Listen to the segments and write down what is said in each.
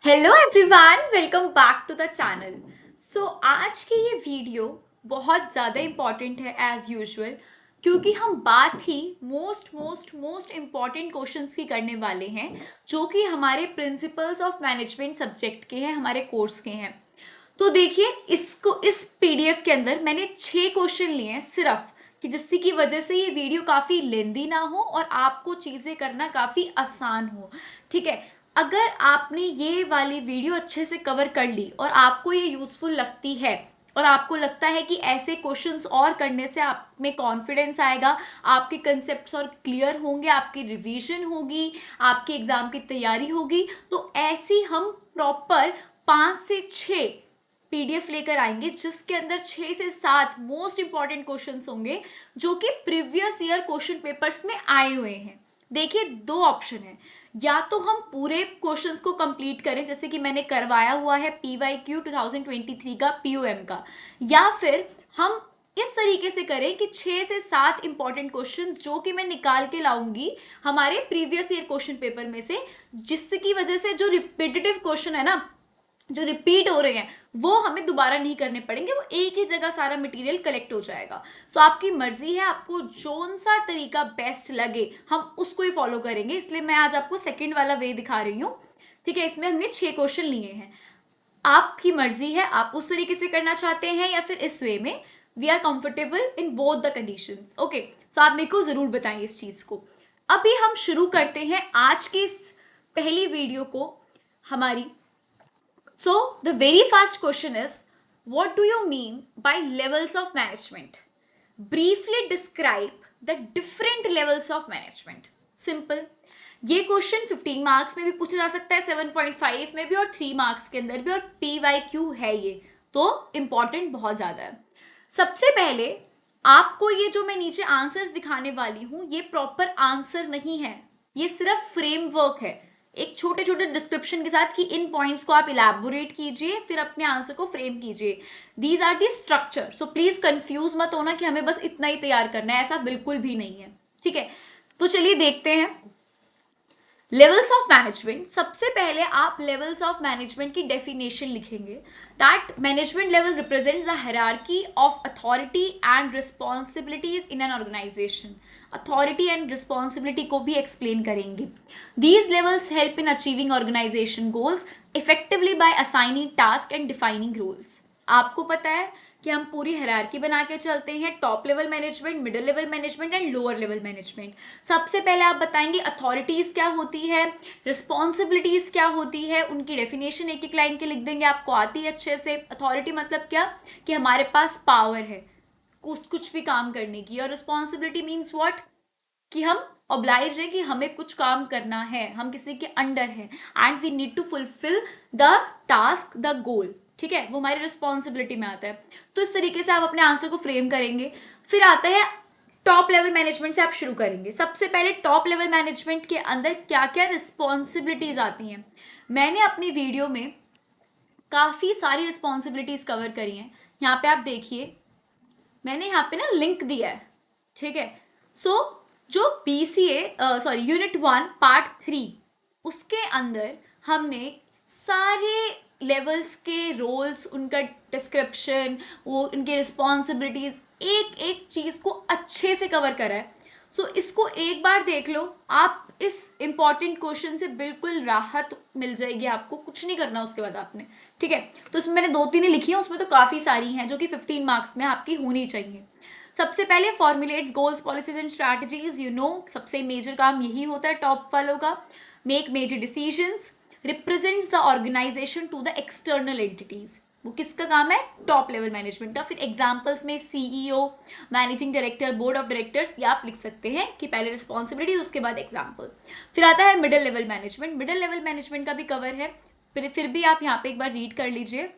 Hello everyone, welcome back to the channel. So आज की ये वीडियो बहुत ज़्यादा इम्पॉर्टेंट है एज यूजुअल, क्योंकि हम बात ही most most most important questions की करने वाले हैं जो कि हमारे प्रिंसिपल्स ऑफ मैनेजमेंट सब्जेक्ट के हैं, हमारे कोर्स के हैं। तो देखिए, इसको इस पीडीएफ के अंदर मैंने 6 क्वेश्चन लिए हैं सिर्फ, कि जिसकी की वजह से ये वीडियो काफ़ी लेंदी ना हो और आपको चीज़ें करना काफ़ी आसान हो। ठीक है, अगर आपने ये वाली वीडियो अच्छे से कवर कर ली और आपको ये यूज़फुल लगती है और आपको लगता है कि ऐसे क्वेश्चंस और करने से आप में कॉन्फिडेंस आएगा, आपके कंसेप्ट्स और क्लियर होंगे, आपकी रिवीजन होगी, आपके एग्जाम की तैयारी होगी, तो ऐसी हम प्रॉपर 5 से 6 पीडीएफ लेकर आएंगे जिसके अंदर 6 से 7 मोस्ट इंपॉर्टेंट क्वेश्चंस होंगे जो कि प्रीवियस ईयर क्वेश्चन पेपर्स में आए हुए हैं। देखिए, 2 ऑप्शन है, या तो हम पूरे क्वेश्चंस को कंप्लीट करें जैसे कि मैंने करवाया हुआ है पीवाईक्यू 2023 का पीओएम का, या फिर हम इस तरीके से करें कि 6 से 7 इंपॉर्टेंट क्वेश्चंस जो कि मैं निकाल के लाऊंगी हमारे प्रीवियस ईयर क्वेश्चन पेपर में से, जिसकी वजह से जो रिपीटेटिव क्वेश्चन है ना, जो रिपीट हो रहे हैं, वो हमें दोबारा नहीं करने पड़ेंगे, वो एक ही जगह सारा मटेरियल कलेक्ट हो जाएगा। सो आपकी मर्जी है, आपको जोन सा तरीका बेस्ट लगे हम उसको ही फॉलो करेंगे। इसलिए मैं आज आपको सेकंड वाला वे दिखा रही हूँ। ठीक है, इसमें हमने 6 क्वेश्चन लिए हैं, आपकी मर्जी है, आप उस तरीके से करना चाहते हैं या फिर इस वे में। We are comfortable in both the conditions. Okay, so आप मेरे को जरूर बताएं इस चीज को। अभी हम शुरू करते हैं आज की इस पहली वीडियो को हमारी। So, the very first question is, what do you mean by levels of management? Briefly describe the different levels of management. Simple. ये क्वेश्चन 15 मार्क्स में भी पूछा जा सकता है, 7.5 में भी और 3 मार्क्स के अंदर भी, और PYQ है ये, तो इम्पॉर्टेंट बहुत ज़्यादा है। सबसे पहले आपको ये जो मैं नीचे आंसर्स दिखाने वाली हूँ ये प्रॉपर आंसर नहीं है, ये सिर्फ फ्रेमवर्क है, एक छोटे छोटे डिस्क्रिप्शन के साथ कि इन पॉइंट्स को आप इलैबोरेट कीजिए, फिर अपने आंसर को फ्रेम कीजिए। These are the structure, so please confuse मत होना कि हमें बस इतना ही तैयार करना है, ऐसा बिल्कुल भी नहीं है। ठीक है, तो चलिए देखते हैं लेवल्स ऑफ मैनेजमेंट। सबसे पहले आप लेवल्स ऑफ मैनेजमेंट की डेफिनेशन लिखेंगे। That management level represents the hierarchy of authority and responsibilities in an organization. Authority and responsibility को भी एक्सप्लेन करेंगे। These levels help in achieving organization goals effectively by assigning task and defining roles. आपको पता है कि हम पूरी hierarchy बना के चलते हैं, top level management, middle level management and lower level management. सबसे पहले आप बताएंगे अथॉरिटीज क्या होती है, रिस्पॉन्सिबिलिटीज क्या होती है, उनकी डेफिनेशन एक एक लाइन के लिख देंगे, आपको आती है अच्छे से। अथॉरिटी मतलब क्या, कि हमारे पास पावर है कुछ भी काम करने की, और रिस्पॉन्सिबिलिटी मीन्स व्हाट, कि हम ऑब्लाइज है कि हमें कुछ काम करना है, हम किसी के अंडर है, and we need to fulfil the task, the goal. ठीक है, वो हमारी रिस्पॉन्सिबिलिटी में आता है। तो इस तरीके से आप अपने आंसर को फ्रेम करेंगे। फिर आता है टॉप लेवल मैनेजमेंट से आप शुरू करेंगे। सबसे पहले टॉप लेवल मैनेजमेंट के अंदर क्या क्या रिस्पॉन्सिबिलिटीज आती हैं, मैंने अपनी वीडियो में काफ़ी सारी रिस्पॉन्सिबिलिटीज कवर करी हैं। यहाँ पे आप देखिए, मैंने यहाँ पे ना लिंक दिया है। ठीक है, सो जो यूनिट 1 पार्ट 3, उसके अंदर हमने सारे लेवल्स के रोल्स, उनका डिस्क्रिप्शन, वो उनकी रिस्पॉन्सिबिलिटीज, एक एक चीज़ को अच्छे से कवर करा है। सो इसको एक बार देख लो, आप इस इंपॉर्टेंट क्वेश्चन से बिल्कुल राहत मिल जाएगी, आपको कुछ नहीं करना उसके बाद आपने। ठीक है, तो इसमें मैंने 2-3 ही लिखी है, उसमें तो काफ़ी सारी हैं जो कि 15 मार्क्स में आपकी होनी चाहिए। सबसे पहले formulates goals policies and strategies, सबसे मेजर काम यही होता है टॉप वालों का। Make major decisions, represents the organization to the external entities, वो किसका काम है, टॉप लेवल मैनेजमेंट का। फिर एग्जांपल्स में CEO, managing director, board of directors, ये आप लिख सकते हैं कि पहले रिस्पॉन्सिबिलिटी उसके बाद एग्जाम्पल। फिर आता है middle level management. Middle level management का भी कवर है, फिर भी आप यहाँ पे एक बार रीड कर लीजिए।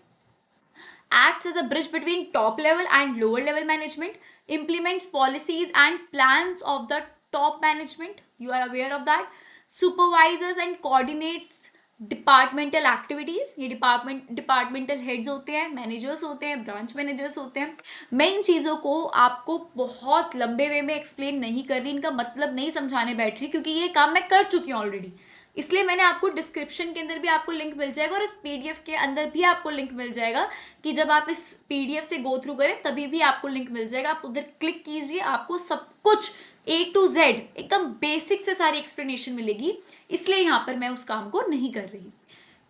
acts as a bridge between top level and lower level management, implements policies and plans of the top management, you are aware of that, supervises and coordinates departmental activities, ये डिपार्टमेंटल हेड्स होते हैं, managers होते हैं, branch managers होते हैं। मैं इन चीज़ों को आपको बहुत लंबे वे में एक्सप्लेन नहीं कर रही, इनका मतलब नहीं समझाने बैठ रही, क्योंकि ये काम मैं कर चुकी हूँ ऑलरेडी। इसलिए मैंने आपको डिस्क्रिप्शन के अंदर भी आपको लिंक मिल जाएगा और इस पीडीएफ के अंदर भी आपको लिंक मिल जाएगा कि जब आप इस पीडीएफ से गो थ्रू करें तभी भी आपको लिंक मिल जाएगा, आप उधर क्लिक कीजिए, आपको सब कुछ A to Z एकदम बेसिक से सारी एक्सप्लेनेशन मिलेगी, इसलिए यहाँ पर मैं उस काम को नहीं कर रही।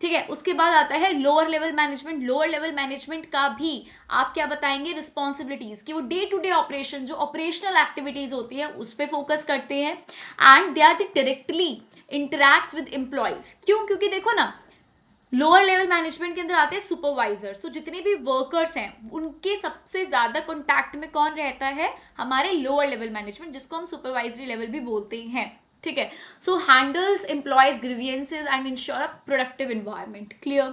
ठीक है, उसके बाद आता है lower level management. Lower level management का भी आप क्या बताएंगे, रिस्पॉन्सिबिलिटीज, कि वो डे टू डे ऑपरेशन, जो ऑपरेशनल एक्टिविटीज होती है उस पर फोकस करते हैं, and they are the directly interacts with employees. क्यों? क्योंकि देखो ना, लोअर लेवल मैनेजमेंट के अंदर आते हैं सुपरवाइजर्स, तो जितने भी वर्कर्स हैं उनके सबसे ज्यादा कॉन्टैक्ट में कौन रहता है, हमारे लोअर लेवल मैनेजमेंट, जिसको हम सुपरवाइजरी लेवल भी बोलते हैं। ठीक है, so handles employees grievances and ensure a productive environment. Clear?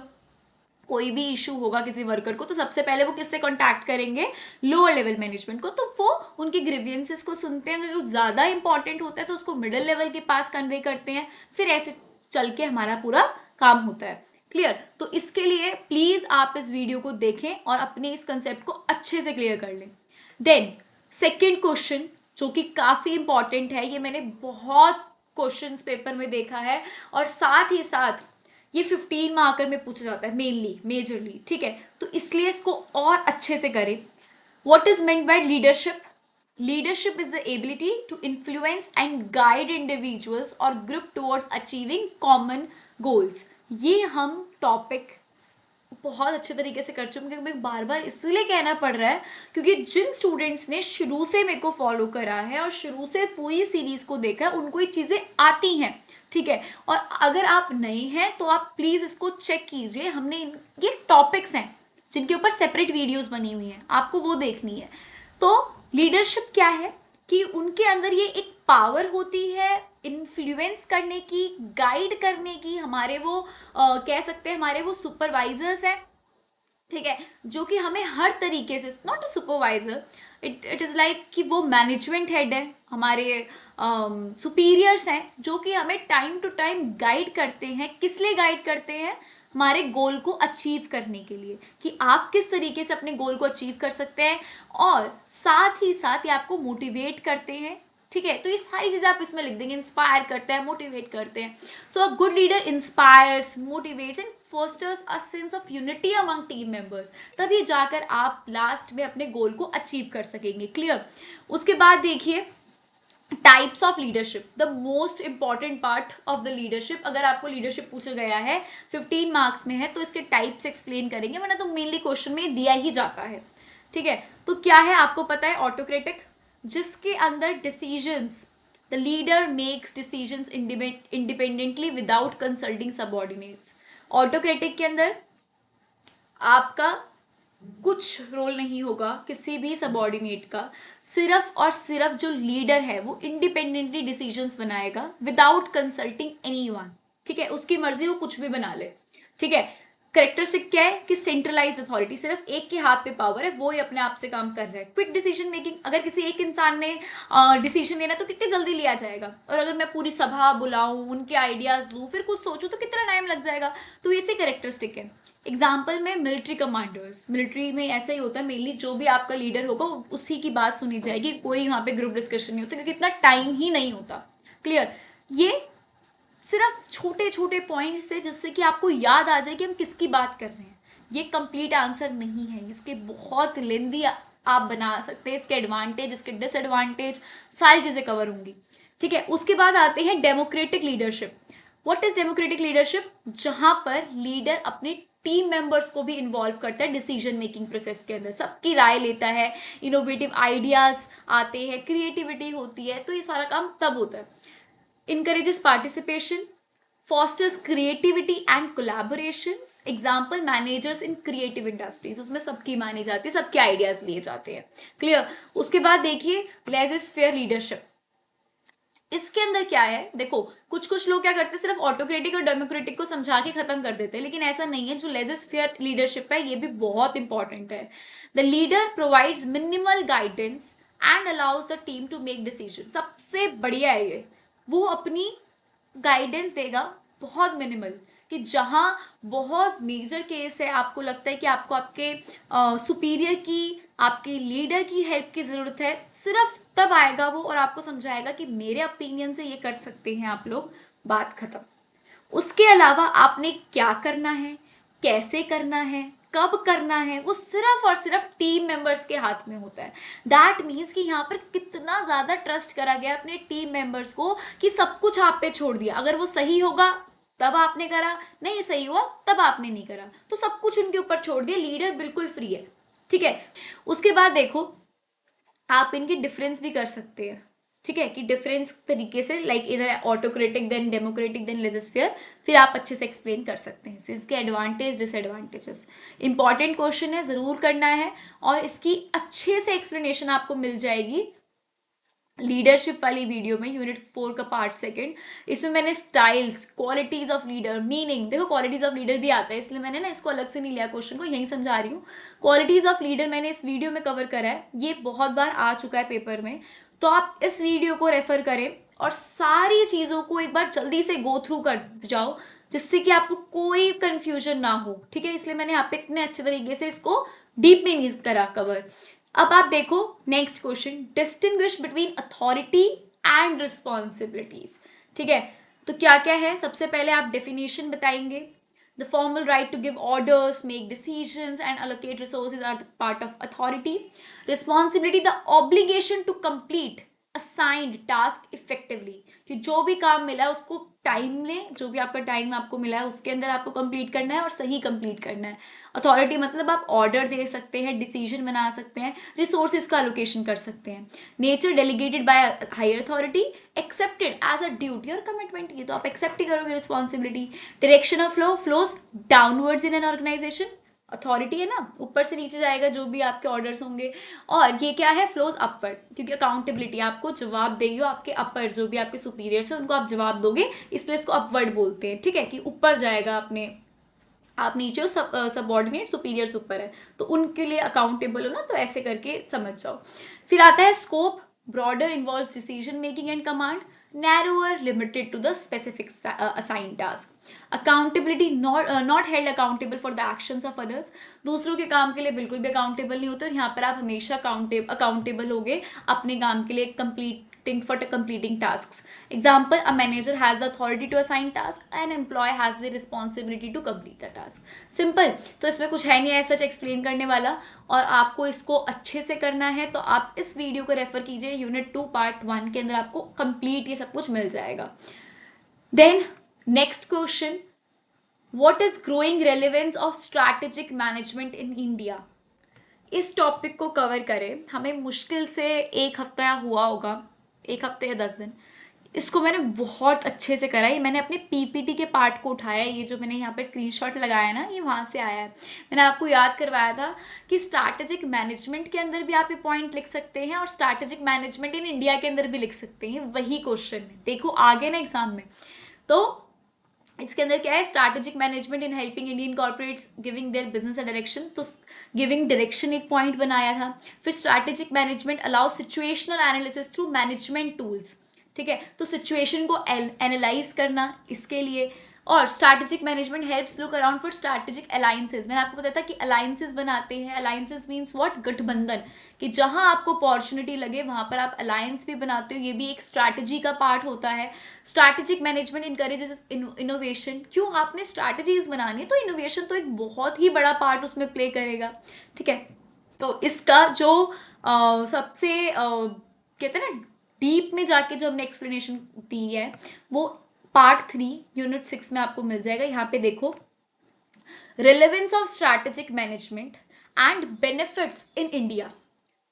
कोई भी इशू होगा किसी वर्कर को तो सबसे पहले वो किससे कांटेक्ट करेंगे, लोअर लेवल मैनेजमेंट को, तो वो उनके ग्रीवियंसेस को सुनते हैं, अगर ज्यादा इंपॉर्टेंट होता है तो उसको मिडिल लेवल के पास कन्वे करते हैं, फिर ऐसे चल के हमारा पूरा काम होता है। क्लियर? तो इसके लिए प्लीज आप इस वीडियो को देखें और अपने इस कंसेप्ट को अच्छे से क्लियर कर लें। देन सेकेंड क्वेश्चन जो कि काफी इंपॉर्टेंट है, ये मैंने बहुत क्वेश्चंस पेपर में देखा है और साथ ही साथ ये 15 मार्कर में पूछा जाता है मेनली, मेजरली। ठीक है, तो इसलिए इसको और अच्छे से करें। What is meant by leadership? Leadership is the ability to influence and guide individuals और group towards achieving common goals. ये हम टॉपिक बहुत अच्छे तरीके से कर चुके हैं, क्योंकि बार बार इसलिए कहना पड़ रहा है क्योंकि जिन स्टूडेंट्स ने शुरू से मेरे को फॉलो करा है और शुरू से पूरी सीरीज को देखा है उनको ये चीज़ें आती हैं। ठीक है, और अगर आप नए हैं तो आप प्लीज़ इसको चेक कीजिए, हमने ये टॉपिक्स हैं जिनके ऊपर सेपरेट वीडियोस बनी हुई हैं, आपको वो देखनी है। तो लीडरशिप क्या है कि उनके अंदर ये एक पावर होती है इन्फ्लुएंस करने की, गाइड करने की, हमारे वो कह सकते हैं हमारे वो सुपरवाइजर्स हैं। ठीक है, जो कि हमें हर तरीके से, not a supervisor, it is like कि वो मैनेजमेंट हेड है, हमारे सुपीरियर्स हैं जो कि हमें टाइम टू टाइम गाइड करते हैं। किस लिए गाइड करते हैं? हमारे गोल को अचीव करने के लिए, कि आप किस तरीके से अपने गोल को अचीव कर सकते हैं, और साथ ही साथ ये आपको मोटिवेट करते हैं। ठीक है, तो ये सारी चीजें आप इसमें लिख देंगे, इंस्पायर करते हैं, मोटिवेट करते हैं। So a good leader inspires, motivates and fosters a sense of unity among team members, तभी जाकर आप लास्ट में अपने गोल को अचीव कर सकेंगे। क्लियर? उसके बाद देखिए types of leadership, the most important part of the leadership. अगर आपको लीडरशिप पूछा गया है 15 मार्क्स में है तो इसके टाइप्स एक्सप्लेन करेंगे, वरना तो मेनली क्वेश्चन में दिया ही जाता है। ठीक है, तो क्या है आपको पता है? ऑटोक्रेटिक, जिसके अंदर decisions, the leader makes decisions independently without consulting subordinates. Autocratic के अंदर आपका कुछ रोल नहीं होगा किसी भी सबऑर्डिनेट का, सिर्फ और सिर्फ जो लीडर है वो इंडिपेंडेंटली डिसीजंस बनाएगा विदाउट कंसल्टिंग एनीवन। ठीक है, उसकी मर्जी, वो कुछ भी बना ले। ठीक है, करेक्टरिस्टिक क्या है कि सेंट्रलाइज अथॉरिटी, सिर्फ एक के हाथ पे पावर है, वो ही अपने आप से काम कर रहा है। क्विक डिसीजन मेकिंग, अगर किसी एक इंसान ने डिसीजन लेना तो कितनी जल्दी लिया जाएगा, और अगर मैं पूरी सभा बुलाऊं, उनके आइडियाज लूं, फिर कुछ सोचूं तो कितना टाइम लग जाएगा। तो ये से करेक्टरिस्टिक है। एग्जाम्पल में मिलिट्री कमांडर्स, मिलिट्री में ऐसा ही होता है, मेनली जो भी आपका लीडर होगा उसी की बात सुनी जाएगी, कोई वहां पे ग्रुप डिस्कशन नहीं होता क्योंकि इतना टाइम ही नहीं होता। क्लियर? ये सिर्फ छोटे छोटे पॉइंट्स है जिससे कि आपको याद आ जाए कि हम किसकी बात कर रहे हैं। ये कंप्लीट आंसर नहीं है, इसके बहुत लेंदी आप बना सकते हैं, इसके एडवांटेज, इसके डिसएडवांटेज, सारी चीजें कवर होंगी। ठीक है, उसके बाद आते हैं democratic leadership. What is democratic leadership? जहां पर लीडर अपनी टीम मेंबर्स को भी इन्वॉल्व करता है डिसीजन मेकिंग प्रोसेस के अंदर, सबकी राय लेता है, इनोवेटिव आइडियाज आते हैं, क्रिएटिविटी होती है, तो ये सारा काम तब होता है। encourages participation, fosters creativity and collaborations, example managers in creative industries, उसमें सबकी मानी जाती है, सबके आइडियाज लिए जाते हैं। क्लियर? उसके बाद देखिए लेजिस फेयर लीडरशिप। इसके अंदर क्या है, देखो कुछ कुछ लोग क्या करते हैं, सिर्फ ऑटोक्रेटिक और डेमोक्रेटिक को समझा के खत्म कर देते हैं, लेकिन ऐसा नहीं है। जो लेजिस फेयर लीडरशिप है ये भी बहुत इंपॉर्टेंट है। The leader provides minimal guidance and allows the team to make decision. सबसे बढ़िया है ये, वो अपनी गाइडेंस देगा बहुत मिनिमल, कि जहां बहुत मेजर केस है, आपको लगता है कि आपको आपके सुपीरियर की, आपके लीडर की हेल्प की जरूरत है, सिर्फ तब आएगा वो और आपको समझाएगा कि मेरे ओपिनियन से ये कर सकते हैं आप लोग, बात खत्म। उसके अलावा आपने क्या करना है, कैसे करना है, कब करना है, वो सिर्फ और सिर्फ टीम मेंबर्स के हाथ में होता है। दैट मीन्स कि यहाँ पर कितना ज़्यादा ट्रस्ट करा गया अपने टीम मेंबर्स को कि सब कुछ आप पे छोड़ दिया। अगर वो सही होगा तब आपने करा, नहीं सही हुआ तब आपने नहीं करा, तो सब कुछ उनके ऊपर छोड़ दिया। लीडर बिल्कुल फ्री है, ठीक है। उसके बाद देखो आप इनके डिफरेंस भी कर सकते हैं, ठीक है, कि डिफरेंस तरीके से, लाइक इधर ऑटोक्रेटिक देन डेमोक्रेटिक देन लेजिस्फेयर, फिर आप अच्छे से एक्सप्लेन कर सकते हैं इसके एडवांटेज डिसएडवांटेजेस। इंपॉर्टेंट क्वेश्चन है, ज़रूर करना है, और इसकी अच्छे से एक्सप्लेनेशन आपको मिल जाएगी लीडरशिप वाली वीडियो में, यूनिट 4 का पार्ट सेकंड। इसमें मैंने styles, qualities of leader, meaning, देखो क्वालिटीज ऑफ लीडर भी आता है, इसलिए मैंने ना इसको अलग से नहीं लिया, क्वेश्चन को यहीं समझा रही हूँ। क्वालिटीज ऑफ लीडर मैंने इस वीडियो में कवर करा है, ये बहुत बार आ चुका है पेपर में, तो आप इस वीडियो को रेफर करें और सारी चीज़ों को एक बार जल्दी से गो थ्रू कर जाओ, जिससे कि आपको कोई कंफ्यूजन ना हो, ठीक है। इसलिए मैंने यहाँ पे इतने अच्छे तरीके से इसको डीप में नहीं करा कवर। अब आप देखो next question, distinguish between authority and responsibilities, ठीक है। तो क्या क्या है, सबसे पहले आप डेफिनेशन बताएंगे। The formal right to give orders, make decisions and allocate resources are the part of authority. Responsibility, the obligation to complete assigned task effectively, कि जो भी काम मिला है उसको टाइम लें, जो भी आपका टाइम आपको मिला है उसके अंदर आपको कंप्लीट करना है और सही कंप्लीट करना है। अथॉरिटी मतलब आप ऑर्डर दे सकते हैं, डिसीजन बना सकते हैं, रिसोर्सेज का एलोकेशन कर सकते हैं। Nature, delegated by higher authority, accepted as a duty और कमिटमेंट, ये तो आप एक्सेप्ट ही करोगे responsibility. Direction of flow, flows downwards in an organization, authority है ना, ऊपर से नीचे जाएगा जो भी आपके ऑर्डर्स होंगे, और ये क्या है, फ्लोज अपवर्ड, क्योंकि अकाउंटेबिलिटी, आपको जवाब देगी आपके अपर, जो भी आपके सुपीरियर्स है उनको आप जवाब दोगे, इसलिए इसको अपवर्ड बोलते हैं, ठीक है, कि ऊपर जाएगा अपने, आप नीचे हो, सबऑर्डिनेट, सुपीरियर्स ऊपर है, तो उनके लिए अकाउंटेबल हो ना, तो ऐसे करके समझ जाओ। फिर आता है scope, broader, involves decision making and command, narrower, limited to the specific assign task. Accountability, not held accountable for the actions of others, दूसरों के काम के लिए बिल्कुल भी अकाउंटेबल नहीं होते, और यहाँ पर आप हमेशा अकाउंटेबल होगे अपने काम के लिए, for completing tasks. Example, a manager has the authority to assign tasks, an employee has the responsibility to complete the task. Simple. तो इसमें कुछ है नहीं ऐसा एक्सप्लेन करने वाला, और आपको इसको अच्छे से करना है तो आप इस वीडियो को रेफर कीजिए, यूनिट 2 पार्ट 1 के अंदर आपको कंप्लीट ये सब कुछ मिल जाएगा। Then next question, what is growing relevance of strategic management in India. इस टॉपिक को कवर करें हमें मुश्किल से एक हफ्ता हुआ होगा, एक हफ्ते या 10 दिन। इसको मैंने बहुत अच्छे से करा है, मैंने अपने पीपीटी के पार्ट को उठाया, ये जो मैंने यहाँ पे स्क्रीनशॉट लगाया ना, ये वहाँ से आया है। मैंने आपको याद करवाया था कि स्ट्रैटेजिक मैनेजमेंट के अंदर भी आप ये पॉइंट लिख सकते हैं, और स्ट्रैटेजिक मैनेजमेंट इन इंडिया के अंदर भी लिख सकते हैं, वही क्वेश्चन है, देखो आगे ना एग्जाम में। तो इसके अंदर क्या है, strategic management in helping Indian corporates giving their business a direction, तो गिविंग डायरेक्शन एक पॉइंट बनाया था। फिर strategic management allow situational analysis through management tools, ठीक है, तो सिचुएशन को एनालाइज करना इसके लिए। और strategic management helps look around for strategic alliances, मैंने आपको बताया था कि अलायंसेज बनाते हैं, अलायंसेज मीन्स व्हाट, गठबंधन, कि जहां आपको अपॉर्चुनिटी लगे वहां पर आप अलायंस भी बनाते हो, ये भी एक स्ट्रैटेजी का पार्ट होता है। स्ट्रैटेजिक मैनेजमेंट इनकरेजेस इनोवेशन, क्यों, आपने स्ट्रैटेजीज बनानी है तो इनोवेशन तो एक बहुत ही बड़ा पार्ट उसमें प्ले करेगा, ठीक है। तो इसका जो सबसे कहते हैं ना डीप में जाके जो हमने एक्सप्लेनेशन दी है, वो पार्ट 3 यूनिट 6 में आपको मिल जाएगा। यहाँ पे देखो, relevance of strategic management and benefits in India,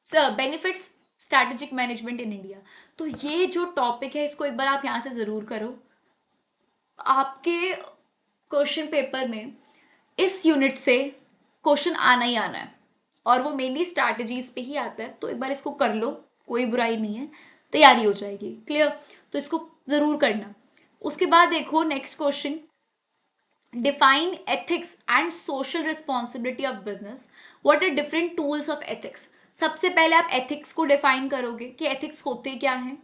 benefits strategic management in India. तो ये जो टॉपिक है इसको एक बार आप यहाँ से ज़रूर करो, आपके क्वेश्चन पेपर में इस यूनिट से क्वेश्चन आना ही आना है, और वो मेनली स्ट्रैटेजीज पे ही आता है, तो एक बार इसको कर लो, कोई बुराई नहीं है, तैयारी हो जाएगी, क्लियर। तो इसको ज़रूर करना। उसके बाद देखो next question, define ethics and social responsibility of business, what are different tools of ethics. सबसे पहले आप एथिक्स को डिफाइन करोगे कि एथिक्स होते क्या हैं।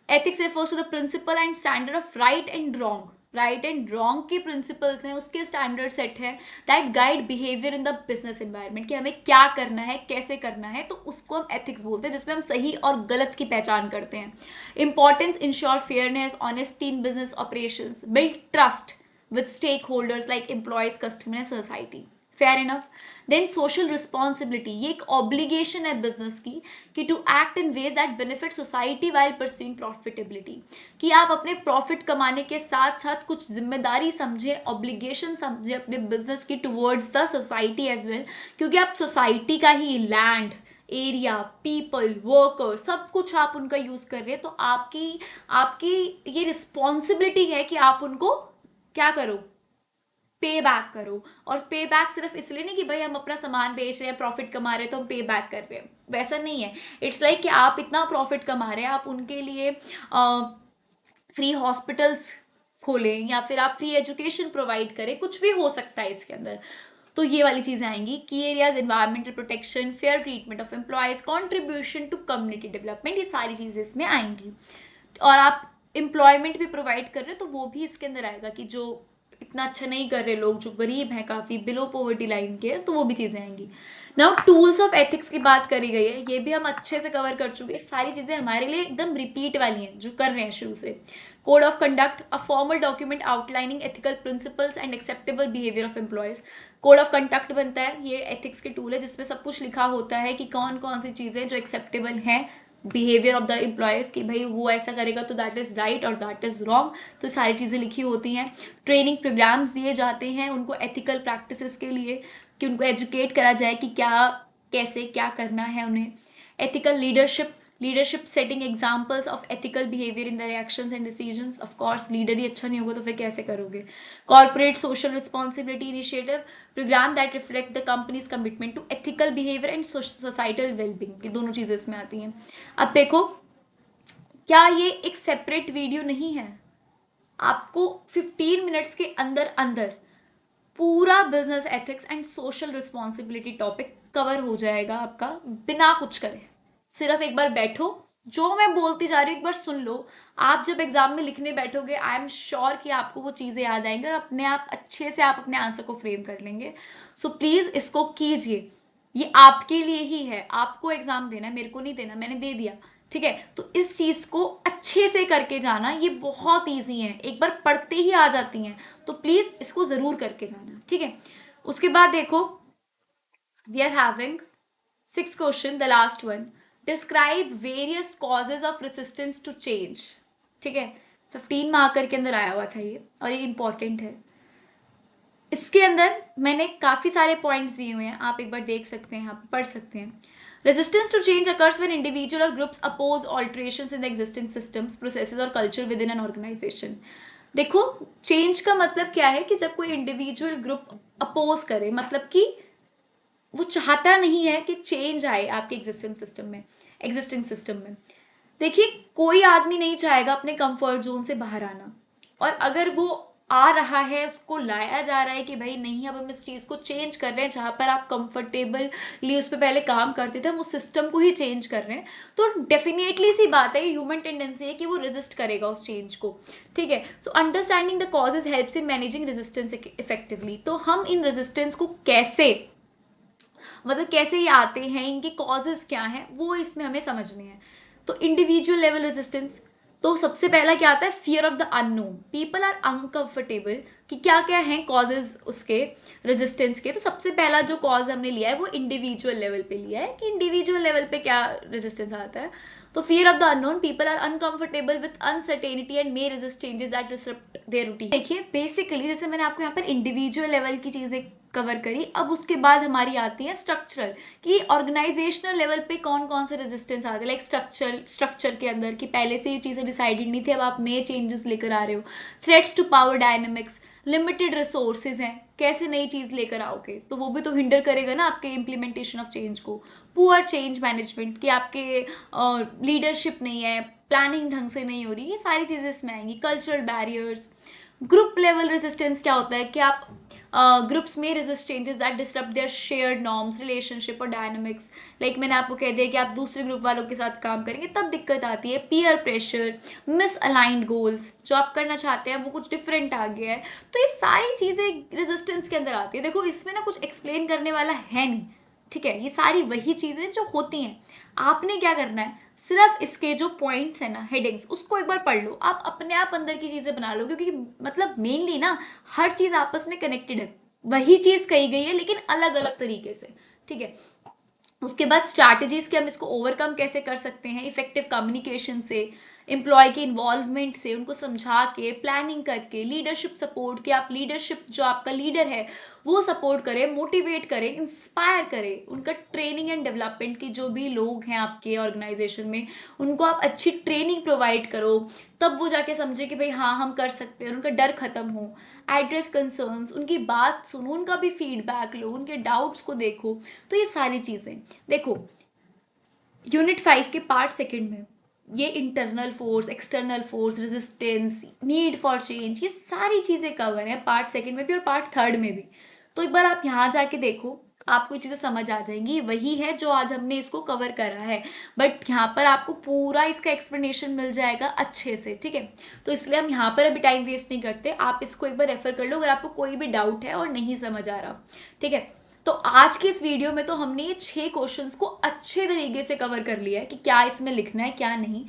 Ethics refers to the principle and standard of right and wrong, right and wrong के प्रिंसिपल्स हैं, उसके स्टैंडर्ड सेट है, that guide behaviour in the business environment, कि हमें क्या करना है, कैसे करना है, तो उसको हम एथिक्स बोलते हैं, जिसमें हम सही और गलत की पहचान करते हैं। Importance, ensure fairness, honesty in business operations, build trust, with stakeholders like employees, customer and society. Fair enough. Then social responsibility, ये एक ऑब्लिगेशन है बिजनेस की कि to act in ways that benefit society while pursuing profitability, कि आप अपने profit कमाने के साथ साथ कुछ जिम्मेदारी समझे, ऑब्लिगेशन समझे अपने बिजनेस की towards the society as well, क्योंकि आप सोसाइटी का ही लैंड, एरिया, पीपल, वर्कर, सब कुछ आप उनका यूज कर रहे हैं, तो आपकी आपकी ये रिस्पॉन्सिबिलिटी है कि आप उनको क्या करो, पे बैक करो. और पे बैक सिर्फ इसलिए नहीं कि भाई हम अपना सामान बेच रहे हैं, प्रॉफिट कमा रहे हैं तो हम पे बैक कर रहे हैं, वैसा नहीं है. इट्स लाइक कि आप इतना प्रॉफिट कमा रहे हैं, आप उनके लिए फ्री हॉस्पिटल्स खोलें या फिर आप फ्री एजुकेशन प्रोवाइड करें, कुछ भी हो सकता है इसके अंदर. तो ये वाली चीज़ें आएंगी. Key areas, environmental protection, fair treatment of employees, contribution to community development, ये सारी चीज़ें इसमें आएंगी. और आप एम्प्लॉयमेंट भी प्रोवाइड कर रहे हो तो वो भी इसके अंदर आएगा, कि जो इतना अच्छा नहीं कर रहे लोग, जो गरीब हैं, काफ़ी बिलो पॉवर्टी लाइन के, तो वो भी चीज़ें आएंगी. नाउ टूल्स ऑफ एथिक्स की बात करी गई है, ये भी हम अच्छे से कवर कर चुके हैं. सारी चीज़ें हमारे लिए एकदम रिपीट वाली हैं जो कर रहे हैं शुरू से. Code of conduct, a formal document outlining ethical principles and acceptable behaviour of employees. Code of conduct बनता है, ये एथिक्स के टूल है जिसमें सब कुछ लिखा होता है कि कौन कौन सी चीज़ें जो एक्सेप्टेबल हैं, बिहेवियर ऑफ द एम्प्लॉयज़, कि भाई वो ऐसा करेगा तो दैट इज़ राइट और दैट इज़ रॉन्ग, तो सारी चीज़ें लिखी होती हैं. ट्रेनिंग प्रोग्राम्स दिए जाते हैं उनको एथिकल प्रैक्टिसेस के लिए, कि उनको एजुकेट करा जाए कि क्या, कैसे क्या करना है उन्हें. Ethical leadership, leadership setting examples of ethical behaviour in the reactions and decisions. Of course leader ही अच्छा नहीं होगा तो फिर कैसे करोगे. Corporate social responsibility initiative, programme that reflect the company's commitment to ethical behaviour and societal wellbeing, ये दोनों चीज़ें इसमें आती हैं. अब देखो, क्या ये एक सेपरेट वीडियो नहीं है, आपको 15 मिनट्स के अंदर अंदर पूरा business ethics and social responsibility topic cover हो जाएगा आपका, बिना कुछ करे. सिर्फ एक बार बैठो, जो मैं बोलती जा रही हूँ एक बार सुन लो. आप जब एग्जाम में लिखने बैठोगे, आई एम श्योर कि आपको वो चीज़ें याद आएंगी और अपने आप अच्छे से आप अपने आंसर को फ्रेम कर लेंगे. सो प्लीज़ इसको कीजिए, ये आपके लिए ही है. आपको एग्जाम देना है, मेरे को नहीं देना, मैंने दे दिया, ठीक है. तो इस चीज़ को अच्छे से करके जाना, ये बहुत ईजी है, एक बार पढ़ते ही आ जाती हैं, तो प्लीज़ इसको ज़रूर करके जाना, ठीक है. उसके बाद देखो, we are having 6th question, the last one. Describe various causes of resistance to change, ठीक है. 15 मार्कर के अंदर आया हुआ था ये, और ये इंपॉर्टेंट है. इसके अंदर मैंने काफ़ी सारे पॉइंट्स दिए हुए हैं, आप एक बार देख सकते हैं, यहाँ पे पढ़ सकते हैं. Resistance to change occurs when individual और groups oppose alterations in the existing systems, processes और culture within an organisation. देखो, चेंज का मतलब क्या है कि जब कोई इंडिविजुअल ग्रुप अपोज करे, मतलब कि वो चाहता नहीं है कि चेंज आए आपके एग्जिस्टिंग सिस्टम में. देखिए, कोई आदमी नहीं चाहेगा अपने कंफर्ट जोन से बाहर आना, और अगर वो आ रहा है, उसको लाया जा रहा है कि भाई नहीं, अब हम इस चीज़ को चेंज कर रहे हैं, जहाँ पर आप कंफर्टेबली उस पर पहले काम करते थे, हम उस सिस्टम को ही चेंज कर रहे हैं, तो डेफिनेटली सी बात है, ह्यूमन टेंडेंसी है कि वो रेजिस्ट करेगा उस चेंज को, ठीक है. So understanding the causes helps in managing resistance effectively. तो हम इन रेजिस्टेंस को कैसे, मतलब कैसे ये आते हैं, इनके कॉजेज क्या हैं, वो इसमें हमें समझने हैं. तो इंडिविजुअल लेवल रेजिस्टेंस, तो सबसे पहला क्या आता है, fear of the unknown. People are uncomfortable, कि क्या क्या हैं कॉजेज उसके रेजिस्टेंस के. तो सबसे पहला जो कॉज हमने लिया है वो इंडिविजुअल लेवल पे लिया है, कि इंडिविजुअल लेवल पे क्या रेजिस्टेंस आता है. तो fear of the unknown, people are uncomfortable with uncertainty and may resist changes that disrupt their routine. देखिए, बेसिकली जैसे मैंने आपको यहाँ पर इंडिविजुअल लेवल की चीज़ें कवर करी, अब उसके बाद हमारी आती है स्ट्रक्चरल, कि ऑर्गेनाइजेशनल लेवल पे कौन कौन से रेजिस्टेंस आते हैं. लाइक स्ट्रक्चर के अंदर, कि पहले से ये चीज़ें डिसाइडेड नहीं थी, अब आप नए चेंजेस लेकर आ रहे हो. Threats to power dynamics, limited resources हैं, कैसे नई चीज़ लेकर आओगे, तो वो भी तो हिंडर करेगा ना आपके इम्प्लीमेंटेशन ऑफ चेंज को. पुअर चेंज मैनेजमेंट, कि आपके लीडरशिप नहीं है, प्लानिंग ढंग से नहीं हो रही, ये सारी चीज़ें इसमें आएंगी. Cultural barriers. Group level resistance क्या होता है, कि आप ग्रुप्स में resist changes that disturb their shared norms, relationship और डायनामिक्स. लाइक मैंने आपको कह दिया कि आप दूसरे ग्रुप वालों के साथ काम करेंगे तब दिक्कत आती है. Peer pressure, miss aligned goals, जो आप करना चाहते हैं वो कुछ डिफरेंट आ गया है, तो ये सारी चीज़ें रेजिस्टेंस के अंदर आती है. देखो, इसमें ना कुछ एक्सप्लेन करने वाला है नहीं, ठीक है. ये सारी वही चीज़ें जो होती हैं, आपने क्या करना है, सिर्फ इसके जो पॉइंट्स हैं ना, हेडिंग्स, उसको एक बार पढ़ लो, आप अपने आप अंदर की चीज़ें बना लो, क्योंकि मतलब मेनली ना हर चीज़ आपस में कनेक्टेड है, वही चीज़ कही गई है लेकिन अलग अलग तरीके से, ठीक है। उसके बाद स्ट्रैटेजीज कि हम इसको ओवरकम कैसे कर सकते हैं, इफेक्टिव कम्युनिकेशन से, एम्प्लॉय के इन्वॉल्वमेंट से, उनको समझा के, प्लानिंग करके, लीडरशिप सपोर्ट कि आप लीडरशिप, जो आपका लीडर है वो सपोर्ट करे, मोटिवेट करे, इंस्पायर करे, उनका ट्रेनिंग एंड डेवलपमेंट की, जो भी लोग हैं आपके ऑर्गेनाइजेशन में उनको आप अच्छी ट्रेनिंग प्रोवाइड करो, तब वो जाके समझे कि भाई हाँ हम कर सकते हैं, उनका डर खत्म हो। एड्रेस कंसर्न्स, उनकी बात सुनो, उनका भी फीडबैक लो, उनके डाउट्स को देखो। तो ये सारी चीज़ें देखो, यूनिट 5 के पार्ट सेकंड में ये internal force, external force, resistance, need for change, ये सारी चीज़ें कवर है पार्ट सेकंड में भी और पार्ट थर्ड में भी। तो एक बार आप यहाँ जाके देखो, आपको चीज़ें समझ आ जाएंगी, वही है जो आज हमने इसको कवर करा है, बट यहाँ पर आपको पूरा इसका एक्सप्लेनेशन मिल जाएगा अच्छे से, ठीक है। तो इसलिए हम यहाँ पर अभी टाइम वेस्ट नहीं करते, आप इसको एक बार रेफर कर लो अगर आपको कोई भी डाउट है और नहीं समझ आ रहा, ठीक है। तो आज की इस वीडियो में तो हमने ये 6 क्वेश्चंस को अच्छे तरीके से कवर कर लिया है कि क्या इसमें लिखना है क्या नहीं।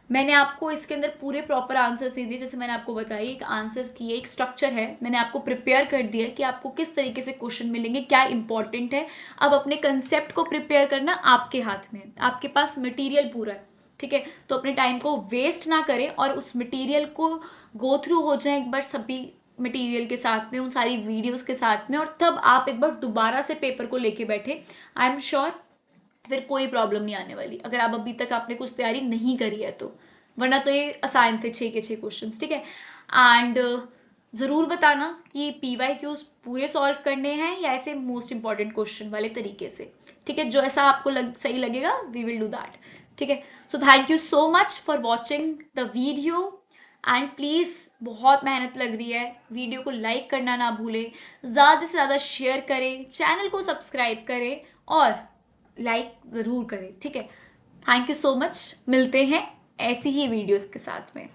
मैंने आपको इसके अंदर पूरे प्रॉपर आंसर्स दे दिए, जैसे मैंने आपको बताई, एक आंसर की एक स्ट्रक्चर है, मैंने आपको प्रिपेयर कर दिया कि आपको किस तरीके से क्वेश्चन मिलेंगे, क्या इंपॉर्टेंट है। अब अपने कंसेप्ट को प्रिपेयर करना आपके हाथ में है, आपके पास मटेरियल पूरा है, ठीक है। तो अपने टाइम को वेस्ट ना करें और उस मटेरियल को गो थ्रू हो जाए एक बार सभी मटेरियल के साथ में, उन सारी वीडियोस के साथ में, और तब आप एक बार दोबारा से पेपर को लेके बैठे, आई एम श्योर फिर कोई प्रॉब्लम नहीं आने वाली, अगर आप अभी तक आपने कुछ तैयारी नहीं करी है तो। वरना तो ये आसान थे 6 के 6 क्वेश्चंस, ठीक है। एंड ज़रूर बताना कि PYQs पूरे सॉल्व करने हैं या ऐसे मोस्ट इंपॉर्टेंट क्वेश्चन वाले तरीके से, ठीक है। जो ऐसा आपको सही लगेगा वी विल डू दैट, ठीक है। So thank you so much for watching the video and please, बहुत मेहनत लग रही है, वीडियो को लाइक करना ना भूलें, ज़्यादा से ज़्यादा शेयर करें, चैनल को सब्सक्राइब करें और लाइक ज़रूर करें, ठीक है। थैंक यू सो मच, मिलते हैं ऐसी ही वीडियोस के साथ में।